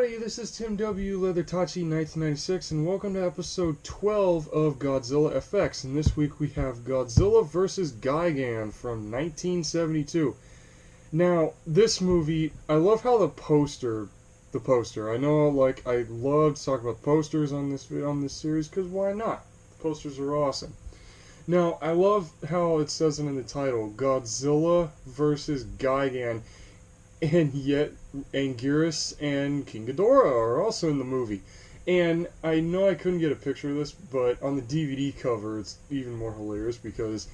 everybody, this is Tim W. Leathertachi 1996, and welcome to episode 12 of Godzilla FX. And this week we have Godzilla vs. GIGAN from 1972. Now, this movie, I love how the poster, I know, like, I love to talk about posters on this series, because why not? Posters are awesome. Now, I love how it says it in the title, Godzilla vs. GIGAN. And yet, Anguirus and King Ghidorah are also in the movie. And I know I couldn't get a picture of this, but on the DVD cover, it's even more hilarious because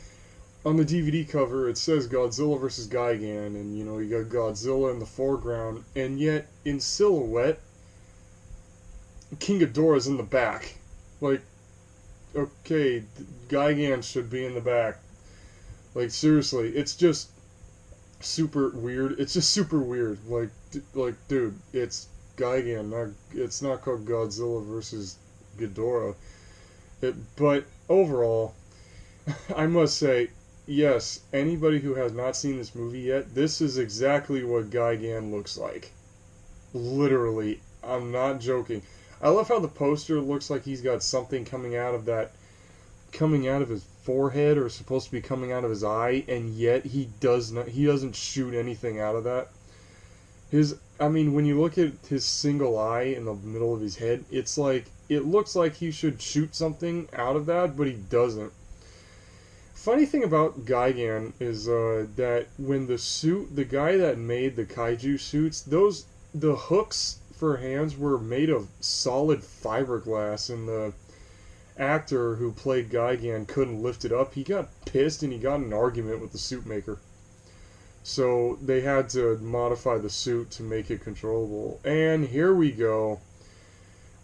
on the DVD cover, it says Godzilla vs. GIGAN, and, you know, you got Godzilla in the foreground, and yet, in silhouette, King Ghidorah's in the back. Like, okay, GIGAN should be in the back. Like, seriously, it's just super weird. It's just super weird. Like, dude, it's GIGAN. It's not called Godzilla versus Ghidorah. But overall, I must say, yes, anybody who has not seen this movie yet, this is exactly what GIGAN looks like. Literally, I'm not joking. I love how the poster looks like he's got something coming out of his forehead, or supposed to be coming out of his eye, and yet he doesn't shoot anything out of that. When you look at his single eye in the middle of his head, it looks like he should shoot something out of that, but he doesn't. Funny thing about GIGAN is that when the guy that made the kaiju suits, the hooks for hands were made of solid fiberglass, and the actor who played GIGAN couldn't lift it up. He got pissed and he got in an argument with the suit maker. So they had to modify the suit to make it controllable. And here we go.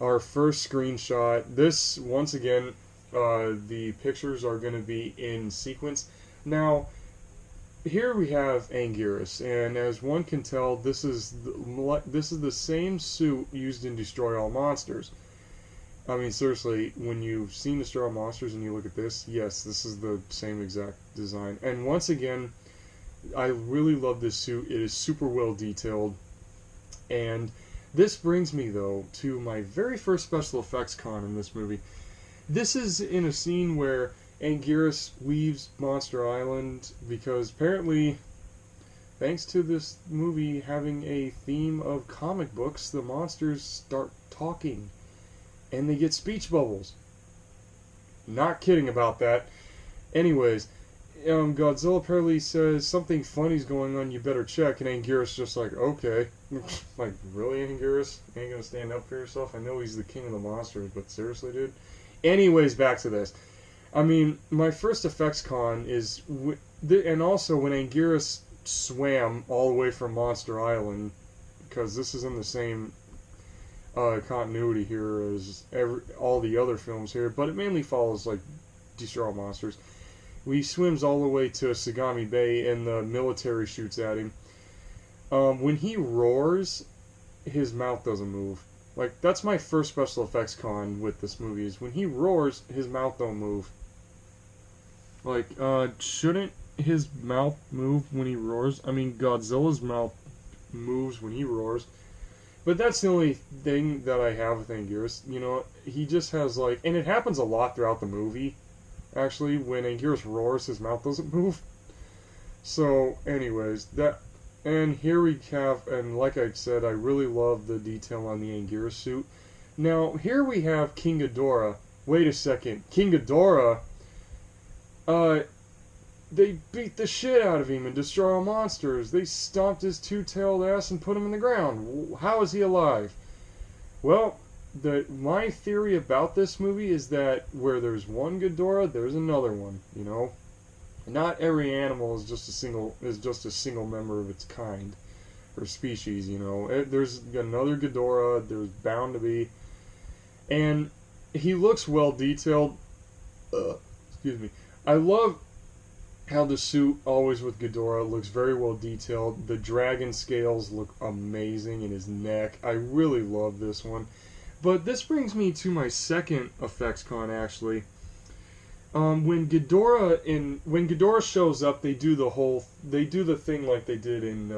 Our first screenshot. This, once again, the pictures are going to be in sequence. Now, here we have Anguirus, and as one can tell, this is the same suit used in Destroy All Monsters. I mean, seriously, when you've seen Destroy All Monsters and you look at this, yes, this is the same exact design. And once again, I really love this suit. It is super well detailed. And this brings me, though, to my very first special effects con in this movie. This is in a scene where Anguirus leaves Monster Island because apparently, thanks to this movie having a theme of comic books, the monsters start talking. And they get speech bubbles. Not kidding about that. Anyways, Godzilla apparently says something funny's going on, you better check, and Anguirus just like, okay. Like, really, Anguirus? Ain't gonna stand up for yourself? I know he's the king of the monsters, but seriously, dude? Anyways, back to this. I mean, my first effects con is, and also when Anguirus swam all the way from Monster Island, because this is in the same continuity here as all the other films here, but it mainly follows like Destroy All Monsters. He swims all the way to Sagami Bay, and the military shoots at him. When he roars, his mouth doesn't move. Like, that's my first special effects con with this movie, is when he roars, his mouth don't move. Like, shouldn't his mouth move when he roars? I mean, Godzilla's mouth moves when he roars. But that's the only thing that I have with Anguirus. You know, he just has like, and it happens a lot throughout the movie, actually, when Anguirus roars, his mouth doesn't move. So, anyways, and here we have, and like I said, I really love the detail on the Anguirus suit. Now, here we have King Ghidorah. Wait a second, King Ghidorah, they beat the shit out of him in Destroy All Monsters. They stomped his two-tailed ass and put him in the ground. How is he alive? Well, my theory about this movie is that where there's one Ghidorah, there's another one. You know, not every animal is just a single member of its kind or species. You know, there's another Ghidorah. There's bound to be, and he looks well detailed. Excuse me. I love how the suit, always with Ghidorah, looks very well detailed. The dragon scales look amazing in his neck. I really love this one. But this brings me to my second effects con, actually. When Ghidorah shows up, they do the thing like they did in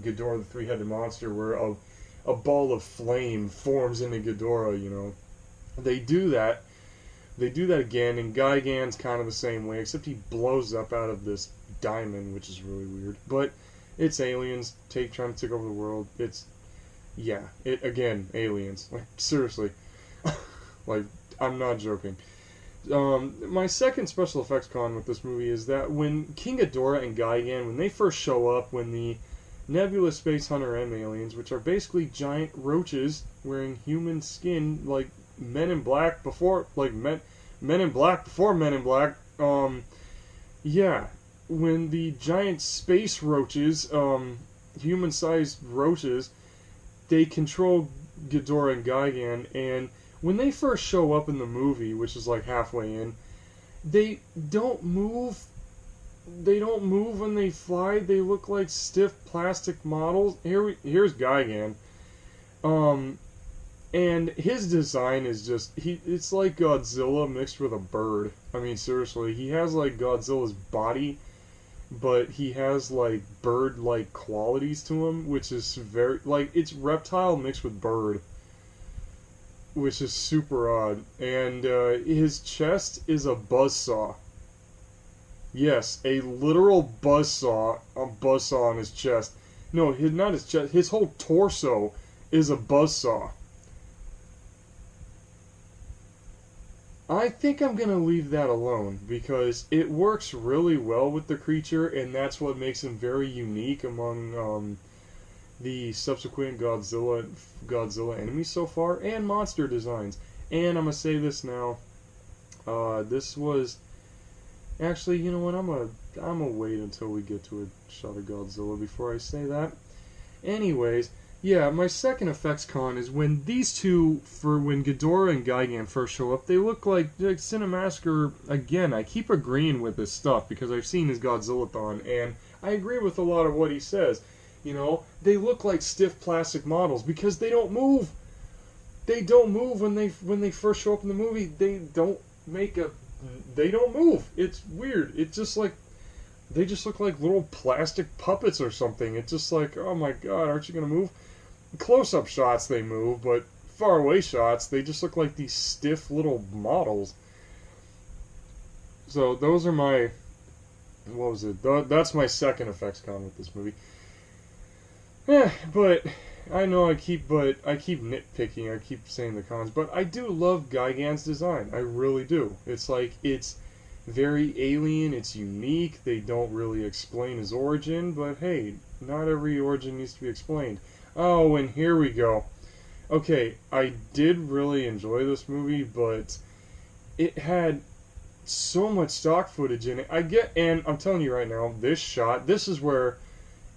Ghidorah the Three-Headed Monster, where a ball of flame forms into Ghidorah, you know. They do that. They do that again, and Gigan's kind of the same way, except he blows up out of this diamond, which is really weird. But it's aliens trying to take over the world. It's, yeah, it again, aliens. Like, seriously. Like, I'm not joking. My second special effects con with this movie is that when King Ghidorah and Gigan, when they first show up, when the Nebula Space Hunter M aliens, which are basically giant roaches wearing human skin, like Men in Black before, like Men in Black before Men in Black. Yeah, when the giant space roaches, human-sized roaches, they control Ghidorah and Gigan, and when they first show up in the movie, which is like halfway in, they don't move. They don't move when they fly. They look like stiff plastic models. Here's Gigan. And his design is just, it's like Godzilla mixed with a bird. I mean, seriously, he has like Godzilla's body, but he has like bird-like qualities to him, which is very, like, it's reptile mixed with bird, which is super odd. And his chest is a buzzsaw. Yes, a literal buzzsaw, on his chest. No, not his chest, his whole torso is a buzzsaw. I think I'm going to leave that alone, because it works really well with the creature, and that's what makes him very unique among the subsequent Godzilla enemies so far, and monster designs. And I'm going to say this now, this was, actually, you know what, I'm gonna wait until we get to a shot of Godzilla before I say that. Anyways, yeah, my second effects con is when these two, when Ghidorah and Gigan first show up, they look like Cinemassacre. Again, I keep agreeing with this stuff because I've seen his Godzillathon, and I agree with a lot of what he says. You know, they look like stiff plastic models because they don't move. They don't move when they first show up in the movie. They don't move. It's weird. It's just like, they just look like little plastic puppets or something. It's just like, oh my god, aren't you gonna move? Close-up shots they move, but far-away shots, they just look like these stiff little models. So those are my, what was it? That's my second effects con with this movie. But I know I keep nitpicking. I keep saying the cons, but I do love Gigan's design. I really do. It's like, it's very alien. It's unique. They don't really explain his origin, but hey, not every origin needs to be explained. Oh, and here we go. Okay, I did really enjoy this movie, but it had so much stock footage in it. And I'm telling you right now, this is where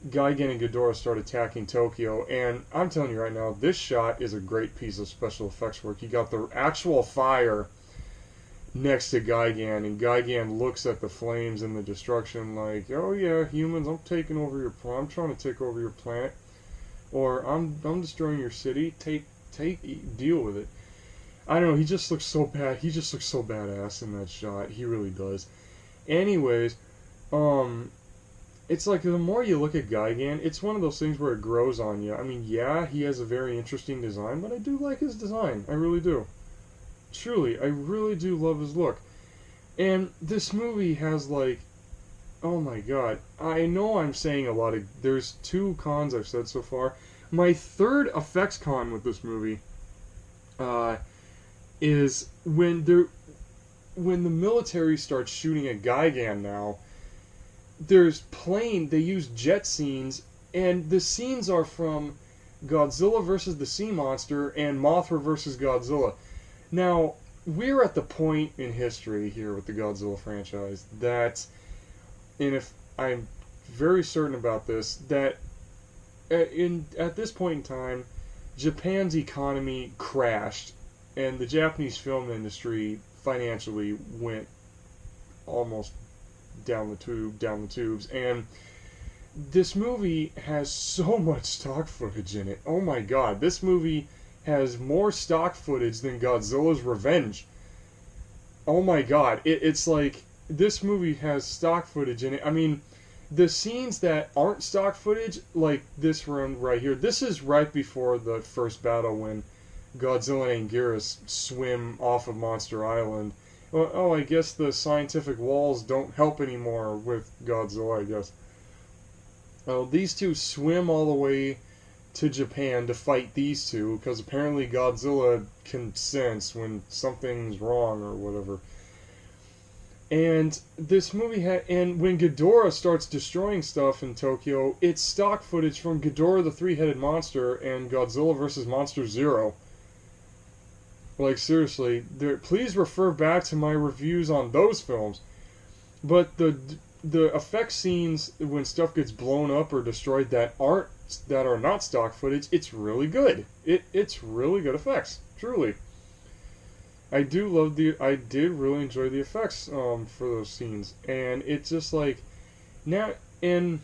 Gigan and Ghidorah start attacking Tokyo, and I'm telling you right now, this shot is a great piece of special effects work. You got the actual fire next to Gigan, and Gigan looks at the flames and the destruction like, oh yeah, humans, I'm taking over your planet. I'm trying to take over your planet. Or I'm destroying your city. Deal with it. I don't know, he just looks so bad. He just looks so badass in that shot. He really does. Anyways, it's like the more you look at Gigan, it's one of those things where it grows on you. I mean, yeah, he has a very interesting design, but I do like his design. I really do. Truly, I really do love his look. And this movie has, like, oh my god. I know I'm saying a lot of, there's two cons I've said so far. My third effects con with this movie is when the military starts shooting at Gigan now, they use jet scenes, and the scenes are from Godzilla versus the Sea Monster and Mothra versus Godzilla. Now, we're at the point in history here with the Godzilla franchise that, and if I'm very certain about this, that at this point in time, Japan's economy crashed, and the Japanese film industry financially went almost down the tubes, and this movie has so much stock footage in it. Oh my god, this movie has more stock footage than Godzilla's Revenge. Oh my god, it's like, this movie has stock footage in it. I mean, the scenes that aren't stock footage, like this one right here, this is right before the first battle when Godzilla and Anguirus swim off of Monster Island. Well, oh, I guess the scientific walls don't help anymore with Godzilla, I guess. Oh, these two swim all the way to Japan to fight these two, because apparently Godzilla can sense when something's wrong or whatever. And this movie and when Ghidorah starts destroying stuff in Tokyo, it's stock footage from Ghidorah the Three-Headed Monster and Godzilla vs. Monster Zero. Like, seriously, please refer back to my reviews on those films. But the effect scenes when stuff gets blown up or destroyed that are not stock footage, it's really good. It's really good effects, truly. I did really enjoy the effects for those scenes, and it's just like now. And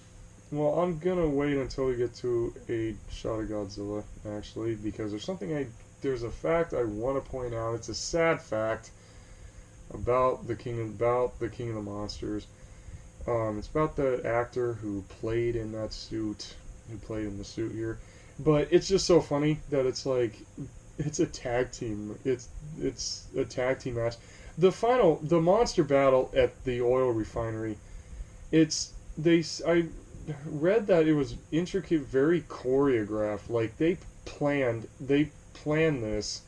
well, I'm gonna wait until we get to a shot of Godzilla actually, because there's a fact I want to point out. It's a sad fact about the King of the Monsters. It's about the actor who played in that suit, who played in the suit here. But it's just so funny that it's like, it's a tag team. It's a tag team match. The monster battle at the oil refinery. I read that it was intricate, very choreographed. Like they planned this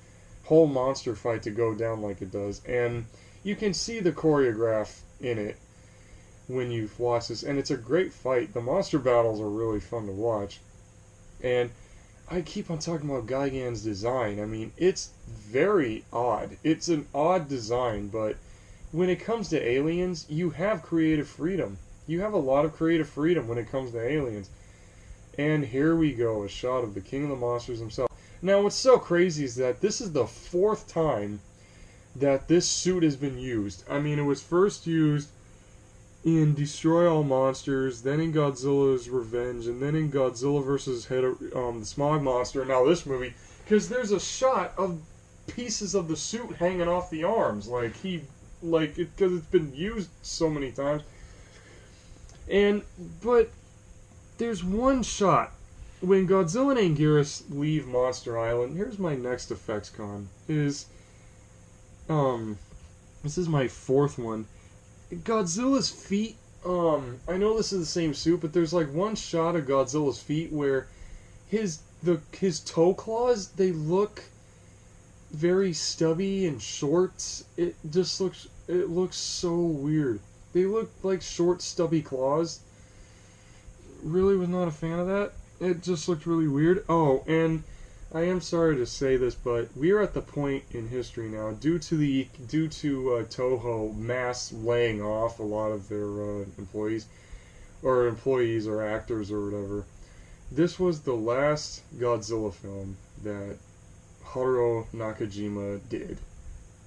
whole monster fight to go down like it does, and you can see the choreograph in it when you watch this, and it's a great fight. The monster battles are really fun to watch, and I keep on talking about GIGAN's design. I mean, it's very odd. It's an odd design, but when it comes to aliens, you have creative freedom. You have a lot of creative freedom when it comes to aliens. And here we go, a shot of the King of the Monsters himself. Now, what's so crazy is that this is the 4th time that this suit has been used. I mean, it was first used in Destroy All Monsters, then in Godzilla's Revenge, and then in Godzilla vs. the Smog Monster, and now this movie, because there's a shot of pieces of the suit hanging off the arms, because it's been used so many times. But there's one shot when Godzilla and Anguirus leave Monster Island. Here's my next effects con. This is my 4th one. Godzilla's feet, I know this is the same suit, but there's like one shot of Godzilla's feet where his toe claws, they look very stubby and short. It looks so weird. They look like short, stubby claws. Really was not a fan of that. It just looked really weird. Oh, and I am sorry to say this, but we are at the point in history now, due to Toho mass laying off a lot of their employees or actors or whatever. This was the last Godzilla film that Haruo Nakajima did.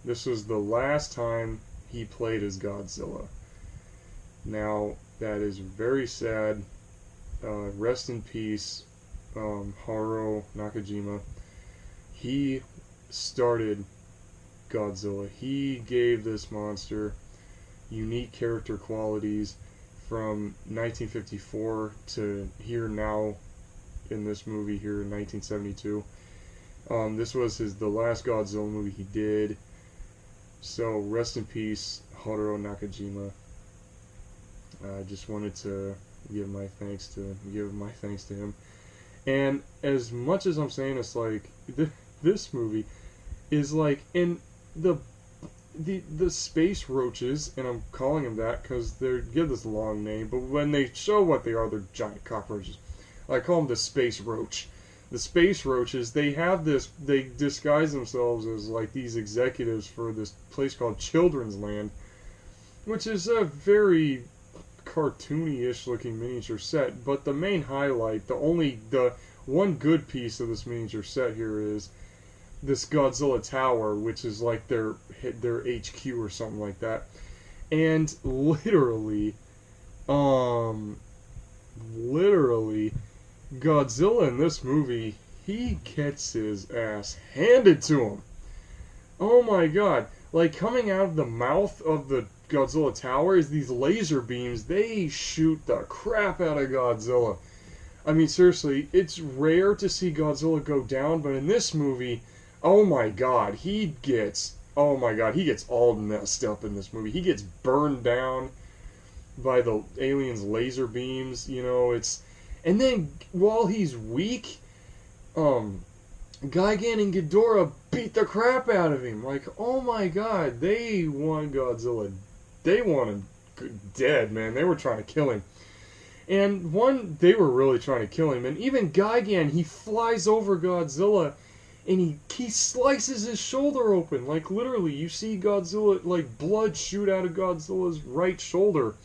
This was the last time he played as Godzilla. Now, that is very sad. Rest in peace, Haruo Nakajima. He started Godzilla. He gave this monster unique character qualities from 1954 to here now in this movie here in 1972. This was the last Godzilla movie he did. So rest in peace, Haruo Nakajima. I just wanted to give my thanks to him. And as much as I'm saying it's like this movie is like in the space roaches, and I'm calling them that because they give this long name, but when they show what they are, they're giant cockroaches. I call them the space roach. The space roaches, they disguise themselves as like these executives for this place called Children's Land, which is a very cartoony-ish looking miniature set, but the main highlight, the one good piece of this miniature set here is this Godzilla Tower, which is like their HQ or something like that. And literally, Godzilla in this movie, he gets his ass handed to him. Oh my god. Like, coming out of the mouth of the Godzilla Tower is these laser beams. They shoot the crap out of Godzilla. I mean, seriously, it's rare to see Godzilla go down, but in this movie, oh my god, he gets all messed up in this movie. He gets burned down by the aliens' laser beams, you know, and then while he's weak, Gigan and Ghidorah beat the crap out of him. Like, oh my god, they want Godzilla. They want him dead, man. They were trying to kill him. And they were really trying to kill him. And even Gigan, he flies over Godzilla and he slices his shoulder open. Like, literally, you see Godzilla, like, blood shoot out of Godzilla's right shoulder.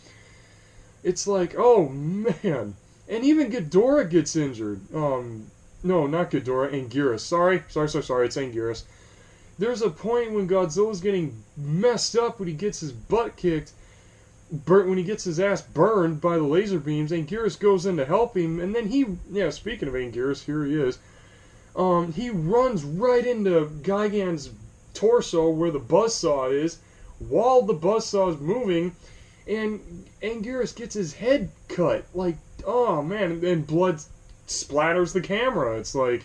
It's like, oh, man. And even Ghidorah gets injured. No, not Ghidorah, Anguirus. Sorry, it's Anguirus. There's a point when Godzilla's getting messed up when he gets his butt kicked, when he gets his ass burned by the laser beams. Anguirus goes in to help him, and then speaking of Anguirus, here he is. He runs right into Gigan's torso where the buzzsaw is, while the buzzsaw is moving, and Anguirus gets his head cut. Like, oh man, and blood splatters the camera. It's like,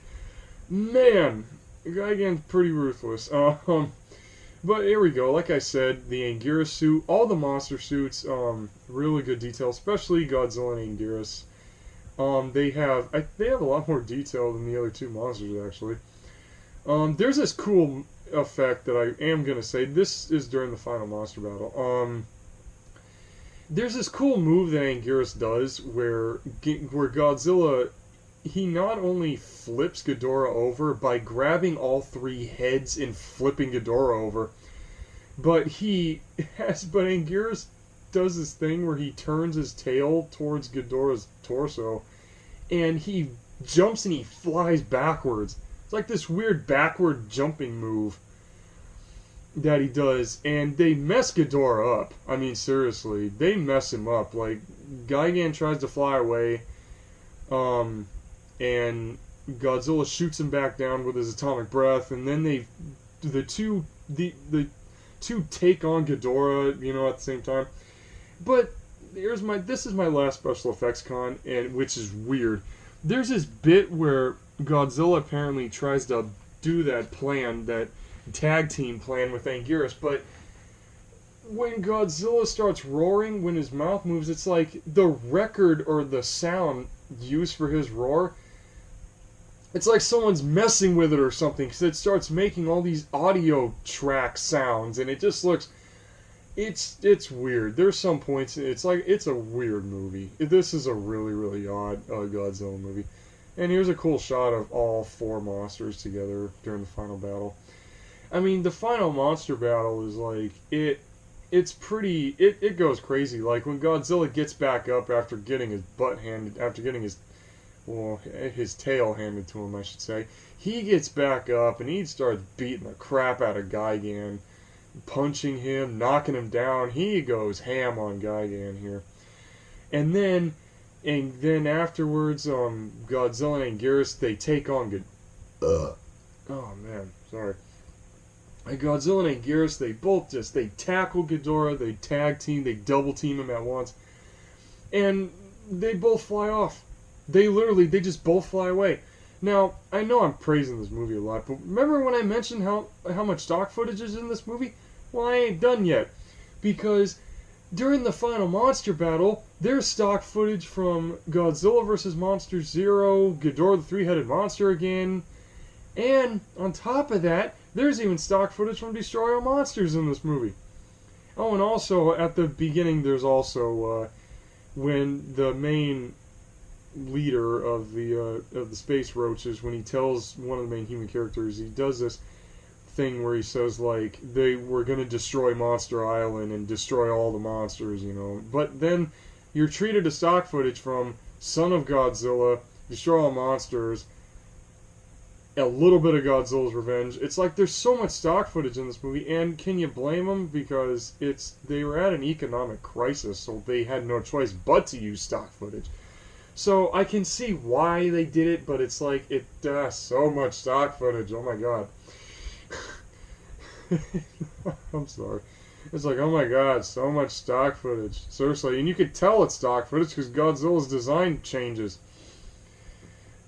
man, Gigan's pretty ruthless. But here we go. Like I said, the Anguirus suit, all the monster suits, really good detail, especially Godzilla and Anguirus. They have a lot more detail than the other two monsters, actually. There's this cool effect that I am gonna say. This is during the final monster battle. There's this cool move that Anguirus does where Godzilla, he not only flips Ghidorah over by grabbing all three heads and flipping Ghidorah over, but Anguirus does this thing where he turns his tail towards Ghidorah's torso, and he jumps and he flies backwards. It's like this weird backward jumping move that he does, and they mess Ghidorah up. I mean, seriously, they mess him up. Like, Gigan tries to fly away, and Godzilla shoots him back down with his atomic breath, and then the two take on Ghidorah, you know, at the same time. But this is my last special effects con, and which is weird. There's this bit where Godzilla apparently tries to do that tag team plan with Anguirus, but when Godzilla starts roaring, when his mouth moves, it's like the record or the sound used for his roar, it's like someone's messing with it or something, because it starts making all these audio track sounds, and it just looks, it's weird. There's some points, it's a weird movie. This is a really, really odd Godzilla movie. And here's a cool shot of all four monsters together during the final battle. I mean, the final monster battle is like, it goes crazy. Like, when Godzilla gets back up after getting his his tail handed to him, I should say, he gets back up and he starts beating the crap out of Gigan, punching him, knocking him down. He goes ham on Gigan here. And then afterwards, Godzilla and Anguirus, they take on oh man, sorry. And Godzilla and Anguirus, they tackle Ghidorah, they tag team, they double team him at once, and they both fly off. They just both fly away. Now, I know I'm praising this movie a lot, but remember when I mentioned how much stock footage is in this movie? Well, I ain't done yet, because during the final monster battle, there's stock footage from Godzilla vs. Monster Zero, Ghidorah the Three-Headed Monster again, and on top of that, there's even stock footage from Destroy All Monsters in this movie. Oh, and also, at the beginning, there's also, when the main leader of the space roaches, when he tells one of the main human characters, he does this thing where he says, like, they were going to destroy Monster Island and destroy all the monsters, you know. But then you're treated to stock footage from Son of Godzilla, Destroy All Monsters, a little bit of Godzilla's Revenge. It's like there's so much stock footage in this movie, and can you blame them? Because they were at an economic crisis, so they had no choice but to use stock footage. So I can see why they did it, but it's like, so much stock footage, oh my god. I'm sorry. It's like, oh my god, so much stock footage. Seriously, and you could tell it's stock footage because Godzilla's design changes.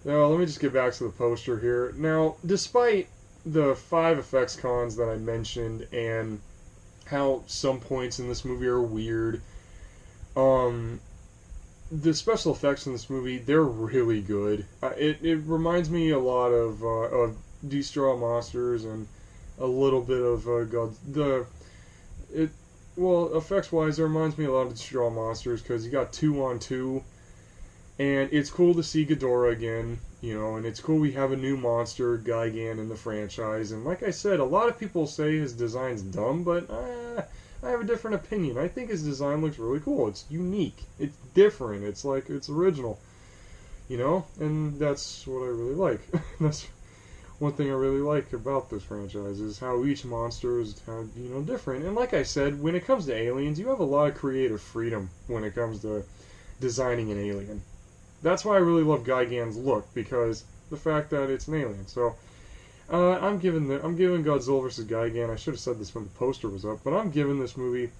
Now, let me just get back to the poster here. Now, despite the 5 effects cons that I mentioned and how some points in this movie are weird, the special effects in this movie, they're really good. It reminds me a lot of Destroy Monsters and a little bit of effects wise, it reminds me a lot of Destroy Monsters because you got 2-on-2, and it's cool to see Ghidorah again, and it's cool we have a new monster, GIGAN, in the franchise. And like I said, a lot of people say his design's dumb, but I have a different opinion. I think his design looks really cool. It's unique. It's different. It's like, it's original. And that's what I really like. That's one thing I really like about this franchise, is how each monster is different. And like I said, when it comes to aliens, you have a lot of creative freedom when it comes to designing an alien. That's why I really love Gigan's look, because the fact that it's an alien. So I'm giving Godzilla vs. Gigan. I should have said this when the poster was up, but I'm giving this movie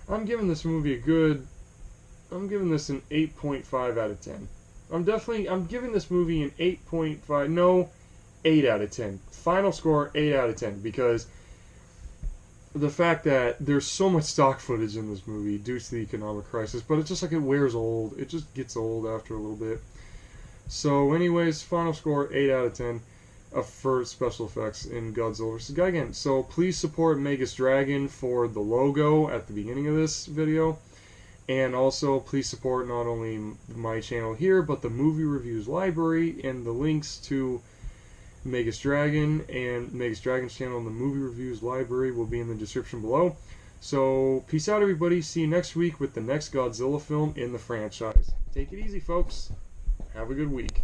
an 8.5 out of 10. I'm giving this movie an 8.5. No, 8 out of 10. Final score 8 out of 10, because the fact that there's so much stock footage in this movie due to the economic crisis, but it's just like it wears old. It just gets old after a little bit. So anyways, final score 8 out of 10 for special effects in Godzilla vs. Gigan. So please support Megas Dragon for the logo at the beginning of this video. And also please support not only my channel here, but the movie reviews library, and the links to Megas Dragon and Megas Dragon's channel and the movie reviews library will be in the description below. So peace out, everybody. See you next week with the next Godzilla film in the franchise. Take it easy, folks. Have a good week.